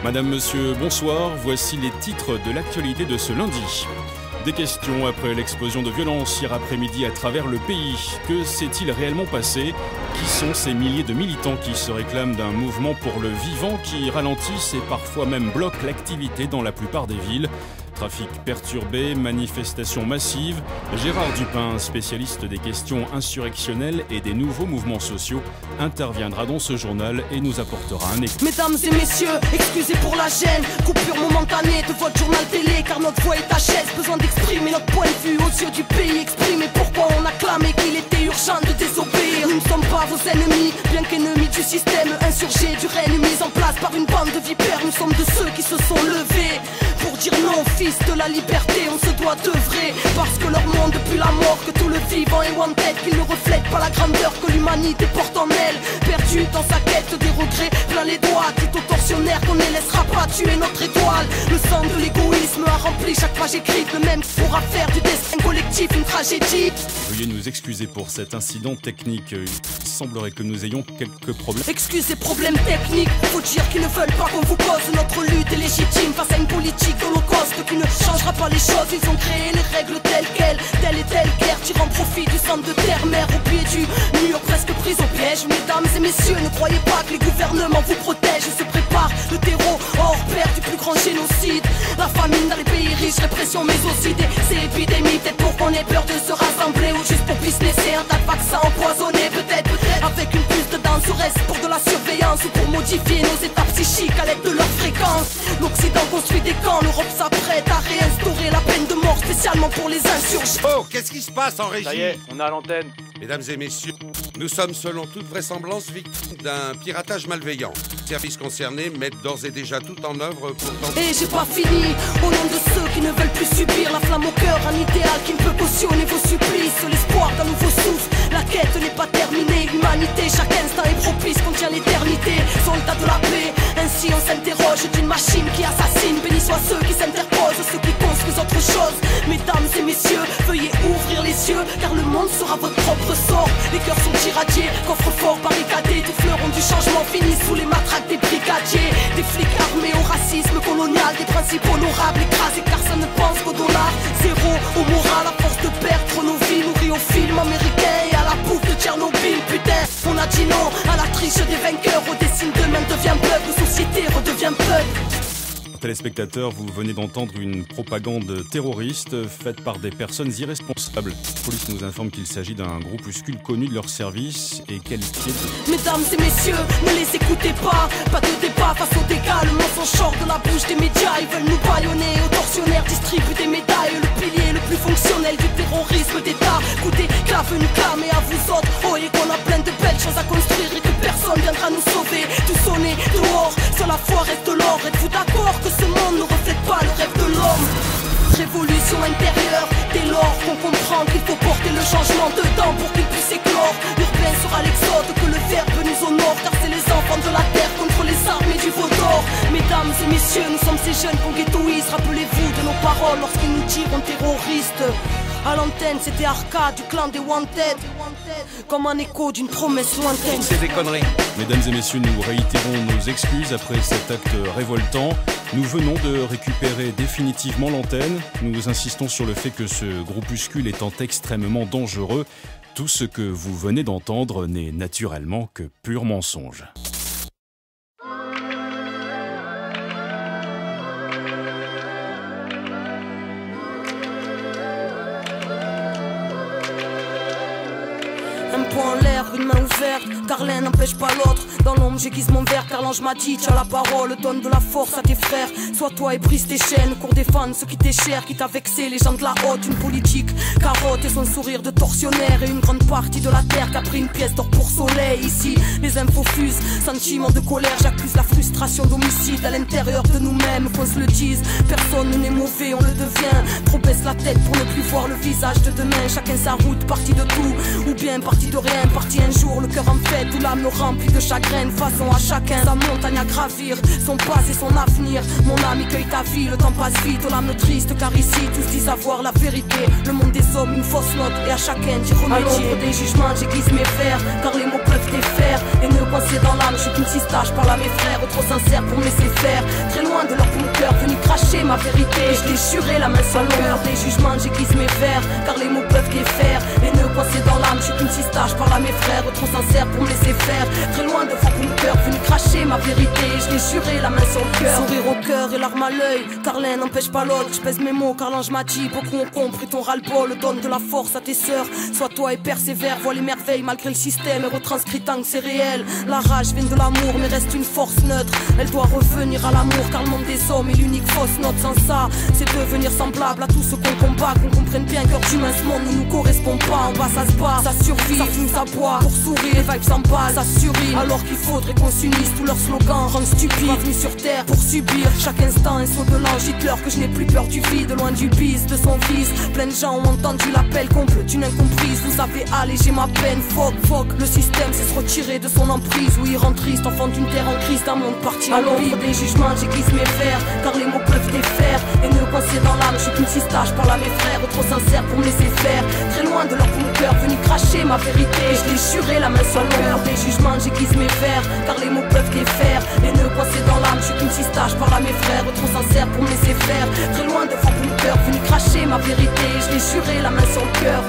Madame, monsieur, bonsoir. Voici les titres de l'actualité de ce lundi. Des questions après l'explosion de violence hier après-midi à travers le pays. Que s'est-il réellement passé? Qui sont ces milliers de militants qui se réclament d'un mouvement pour le vivant qui ralentissent et parfois même bloquent l'activité dans la plupart des villes? Trafic perturbé, manifestations massives. Gérard Dupin, spécialiste des questions insurrectionnelles et des nouveaux mouvements sociaux, interviendra dans ce journal et nous apportera un écho. Mesdames et messieurs, excusez pour la gêne, coupure momentanée de votre journal télé, car notre voix est HS. Besoin d'exprimer notre point de vue aux yeux du pays, exprimer pourquoi on a clamé qu'il était urgent de désobéir. Nous ne sommes pas vos ennemis, bien qu'ennemis du système insurgé, du règne mis en place par une bande de vipères. Nous sommes de ceux qui se sont levés pour dire non, fils de la liberté, on se doit d'œuvrer. Parce que leur monde depuis la mort, que tout le vivant est wanted, qu'ils ne reflètent pas la grandeur que l'humanité porte en elle. Perdu dans sa quête des regrets, plein les doigts, dit aux tortionnaires qu'on ne laissera pas tuer notre étoile. Le sang de l'égoïsme a rempli chaque page écrite, le même pourra faire du destin collectif une tragédie. Veuillez nous excuser pour cet incident technique. Il semblerait que nous ayons quelques problèmes. Excusez, problèmes techniques, faut dire qu'ils ne veulent pas qu'on vous cause. Notre lutte est légitime face à une politique holocauste qui ne changera pas les choses. Ils ont créé les règles telles quelles, telle et telle guerre, tirant profit du sang de terre-mère au pied du mur, presque pris au piège. Mesdames et messieurs, ne croyez pas que les gouvernements vous protègent. Se prépare le terreau hors pair du plus grand génocide. La famine dans les pays riches, répression mais aussi ces épidémies. Peut-être pour qu'on ait peur de se rassembler ou juste pour businesser un tas de vaccins empoisonnés. Peut-être avec une puce dedans, serait-ce pour de la surveillance ou pour modifier nos états psychiques à l'aide de leur fréquence. L'Occident construit des camps, l'Europe s'apprête à réinstaurer la peine de mort spécialement pour les insurgés. Oh, qu'est-ce qui se passe en régie? Ça y est, on est à l'antenne. Mesdames et messieurs, nous sommes selon toute vraisemblance victimes d'un piratage malveillant. Les services concernés mettent d'ores et déjà tout en œuvre pour tenter... Et j'ai pas fini, au nom de ceux qui ne veulent plus subir la flamme au cœur, un idéal qui ne peut cautionner vos supplices. L'espoir d'un nouveau souffle, la quête n'est pas terminée. Humanité, chaque instant est propice, contient l'éternité. Soldats de la paix, ainsi on s'interroge d'une machine qui assassine. Bénis soient ceux qui s'interposent, ceux qui construisent autre chose. Mesdames et messieurs, veuillez ouvrir les yeux, car le monde sera votre propre sort. Les cœurs sont irradiés, coffres forts barricadés. Tous fleurons du changement finissent sous les matraques des brigadiers. Des flics armés au racisme colonial, des principes honorables écrasés car ça ne pense qu'au dollar. Zéro au moral, à force de perdre nos vies, nourris au film américain et à la bouffe de Tchernobyl. Putain, on a dit non à la triche des vainqueurs. Au dessin demain devient bug, la société redevient bug. Téléspectateurs, vous venez d'entendre une propagande terroriste faite par des personnes irresponsables. La police nous informe qu'il s'agit d'un groupuscule connu de leur service et qualifié de... Mesdames et messieurs, ne les écoutez pas. Pas de débat face aux dégâts. Le mensonge sort de la bouche des médias. Ils veulent nous bâillonner. Aux tortionnaires distribuent des médailles. Le pilier le plus fonctionnel du terrorisme d'État. Coûtez clave une clame et à vous autres. Oh, et qu'on a plein de belles choses à construire et que personne viendra nous sauver. Tout sonner dehors, sur la foi reste l'or. Êtes-vous d'accord que ce monde ne reflète pas le rêve de l'homme? Révolution intérieure, dès lors qu'on comprend qu'il faut porter le changement dedans pour qu'il puisse éclore. L'urbain sera l'exode, que le verbe nous honore, car c'est les enfants de la terre contre les armées du veau d'or. Mesdames et messieurs, nous sommes ces jeunes qu'on ghettoise. Rappelez-vous de nos paroles lorsqu'ils nous tirent en terroristes. À l'antenne, c'était Arca du clan des Wanted, comme un écho d'une promesse lointaine. C'est des conneries. Mesdames et messieurs, nous réitérons nos excuses après cet acte révoltant. Nous venons de récupérer définitivement l'antenne. Nous insistons sur le fait que ce groupuscule étant extrêmement dangereux, tout ce que vous venez d'entendre n'est naturellement que pur mensonge. Un point en l'air, une main ouverte, car l'un n'empêche pas l'autre. Dans l'ombre j'aiguise mon verre, car l'ange m'a dit: tu as la parole, donne de la force à tes frères. Sois toi et brise tes chaînes, cours défendre ce qui t'est cher, qui t'a vexé, les gens de la haute. Une politique carotte et son sourire de tortionnaire, et une grande partie de la terre qui a pris une pièce d'or pour soleil. Ici, les infos fusent, sentiment de colère, j'accuse la frustration d'homicide à l'intérieur de nous-mêmes. Qu'on se le dise, personne n'est mauvais, on le devient. Trop baisse la tête pour ne plus voir le visage de demain. Chacun sa route, partie de tout, ou bien partie de rien, partie un jour, le cœur en fête, où l'âme remplie de chagrin. Façon à chacun sa montagne à gravir, son passé, son avenir. Mon âme cueille ta vie, le temps passe vite, aux l'âme triste, car ici tous disent avoir la vérité. Le monde des hommes, une fausse note, et à chacun d'y remédier. À l'ombre des jugements, j'aiguise mes vers, car les mots peuvent défaire et ne coincé dans l'âme, je suis qu'une cistache, parle à mes frères, trop sincère pour me laisser faire. Très loin de leur bon cœur, venu cracher ma vérité. Je l'ai juré, la main sur le cœur, des jugements j'aiguise mes vers, car les mots peuvent défaire. Les nœuds coincés dans l'âme, je suis qu'une cistache, parle à mes frères, trop sincère pour me laisser faire. Très loin de leur bon cœur, venu cracher ma vérité. Je l'ai juré, la main sur le cœur, sourire au cœur et larmes à l'œil, car l'un n'empêche pas l'autre. Je pèse mes mots, car l'ange m'a dit, beaucoup ont compris ton ras-le-bol. Donne de la force à tes sœurs, sois toi et persévère, vois les merveilles malgré le système et retranscrit tant que c'est réel. La rage vient de l'amour mais reste une force neutre, elle doit revenir à l'amour, car le monde des hommes est l'unique fausse note. Sans ça, c'est devenir semblable à tout ce qu'on combat, qu'on comprenne bien que d'humain ce monde ne nous correspond pas. En bas ça se bat, ça survit, ça fume, ça boit, pour sourire, les vibes s'en bas, ça surrit. Alors qu'il faudrait qu'on s'unisse, tous leurs slogans rendent stupide. Pas venu sur terre pour subir chaque instant un saut de l'ange. Dites-leur que je n'ai plus peur du vide, loin du bis de son fils. Plein de gens ont entendu l'appel comble d'une incomprise, vous avez allégé ma peine. Fuck, le système sait se retirer de son emprise. Oui, il rend triste, enfant d'une terre en crise, d'un monde parti à l'ombre des jugements, j'aiguise mes vers, car les mots peuvent défaire. Et nœuds coincés dans l'âme, je suis qu'une cistache, parle à mes frères, trop sincère pour me laisser faire. Très loin de leur bon cœur, venu cracher ma vérité. Je l'ai juré, la main sur le cœur, des jugements, j'aiguise mes vers, car les mots peuvent défaire. Les nœuds coincés dans l'âme, je suis qu'une cistache, parle à mes frères, trop sincère pour me laisser faire. Très loin de leur bon cœur, venu cracher ma vérité. Je l'ai juré, la main sur le cœur.